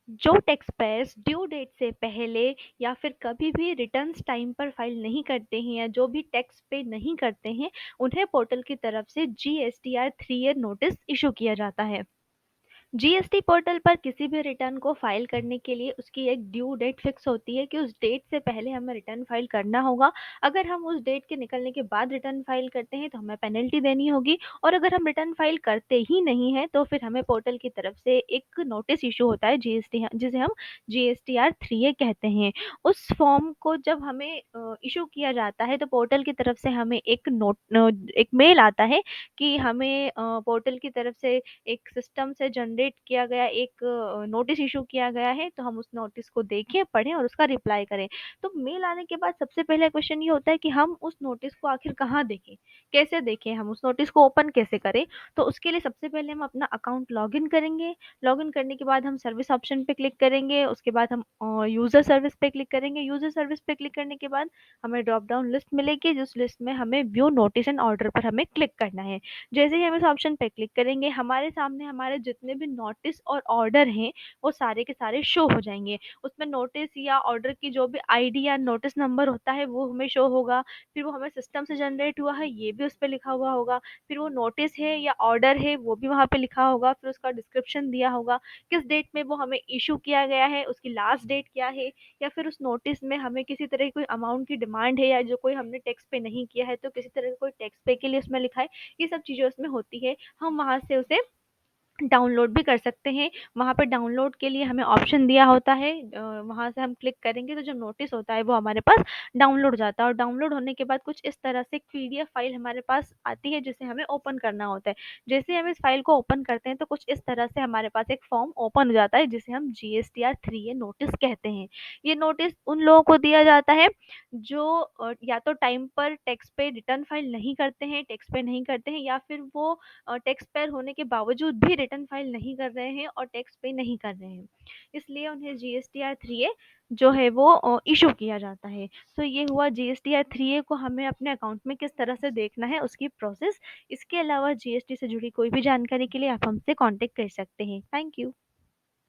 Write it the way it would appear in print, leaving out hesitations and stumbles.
जो tax payers due date से पहले या फिर कभी भी रिटर्न्स टाइम पर फाइल नहीं करते हैं या जो भी टैक्स पे नहीं करते हैं, उन्हें पोर्टल की तरफ से जीएसटीआर 3 ईयर नोटिस इशू किया जाता है। जीएसटी पोर्टल पर किसी भी रिटर्न को फाइल करने के लिए उसकी एक ड्यू डेट फिक्स होती है कि उस डेट से पहले हमें रिटर्न फाइल करना होगा। अगर हम उस डेट के निकलने के बाद रिटर्न फाइल करते हैं तो हमें पेनल्टी देनी होगी, और अगर हम रिटर्न फाइल करते ही नहीं हैं तो फिर हमें पोर्टल की तरफ से एक नोटिस इशू होता है जीएसटी, जिसे हम जीएसटीआर 3 ए कहते हैं। उस फॉर्म को जब हमें इशू किया जाता है तो पोर्टल की तरफ से हमें एक मेल आता है कि हमें पोर्टल की तरफ से एक सिस्टम से जनरेट किया गया एक नोटिस इशू किया गया है, तो हम उस नोटिस को देखें, पढ़ें और उसका रिप्लाई करें। तो मेल आने के बाद सबसे पहले क्वेश्चन ये होता है कि हम उस नोटिस को आखिर कहाँ देखें, कैसे देखें, हम उस नोटिस को ओपन कैसे करें। तो उसके लिए सबसे पहले हम अपना अकाउंट लॉगिन करेंगे। लॉगिन करने के बाद हम सर्विस ऑप्शन पे क्लिक करेंगे, उसके बाद हम यूज़र सर्विस पे क्लिक करेंगे। यूज़र सर्विस पे क्लिक करने के बाद हमें ड्रॉप डाउन लिस्ट मिलेगी, जिस लिस्ट में हमें व्यू नोटिस एंड ऑर्डर पर हमें क्लिक करना है। जैसे ही हम इस ऑप्शन पे क्लिक करेंगे, हमारे सामने हमारे जितने भी नोटिस और ऑर्डर हैं वो सारे के सारे शो हो जाएंगे। उसमें नोटिस या ऑर्डर की जो भी आईडी या नोटिस नंबर होता है वो हमें शो होगा। फिर वो हमें सिस्टम से जनरेट हुआ है ये भी उस पर लिखा हुआ होगा। फिर वो नोटिस है या ऑर्डर है वो भी वहाँ पे लिखा होगा। फिर उसका डिस्क्रिप्शन दिया होगा, किस डेट में वो हमें इशू किया गया है, उसकी लास्ट डेट क्या है, या फिर उस नोटिस में हमें किसी तरह की कोई अमाउंट की डिमांड है या जो कोई हमने टैक्स पे नहीं किया है तो किसी तरह का कोई टैक्स पे के लिए उसमें लिखा है। ये सब चीज़ें उसमें होती है। हम वहाँ से उसे डाउनलोड भी कर सकते हैं। वहाँ पे डाउनलोड के लिए हमें ऑप्शन दिया होता है, वहाँ से हम क्लिक करेंगे तो जो नोटिस होता है वो हमारे पास डाउनलोड हो जाता है, और डाउनलोड होने के बाद कुछ इस तरह से एक पीडीएफ फाइल हमारे पास आती है जिसे हमें ओपन करना होता है। जैसे हम इस फाइल को ओपन करते हैं तो कुछ इस तरह से हमारे पास एक फॉर्म ओपन हो जाता है जिसे हम जीएसटीआर 3 ए नोटिस कहते हैं। ये नोटिस उन लोगों को दिया जाता है जो या तो टाइम पर टैक्स पे रिटर्न फाइल नहीं करते हैं, टैक्स पे नहीं करते हैं, या फिर वो टैक्स पेयर होने के बावजूद भी रिटर्न फाइल नहीं कर रहे हैं और टैक्स पे नहीं कर रहे हैं, इसलिए उन्हें जीएसटीआर 3 ए जो है वो इशू किया जाता है। तो ये हुआ जीएसटीआर 3 ए को हमें अपने अकाउंट में किस तरह से देखना है उसकी प्रोसेस। इसके अलावा जीएसटी से जुड़ी कोई भी जानकारी के लिए आप हमसे कांटेक्ट कर सकते हैं। Thank you.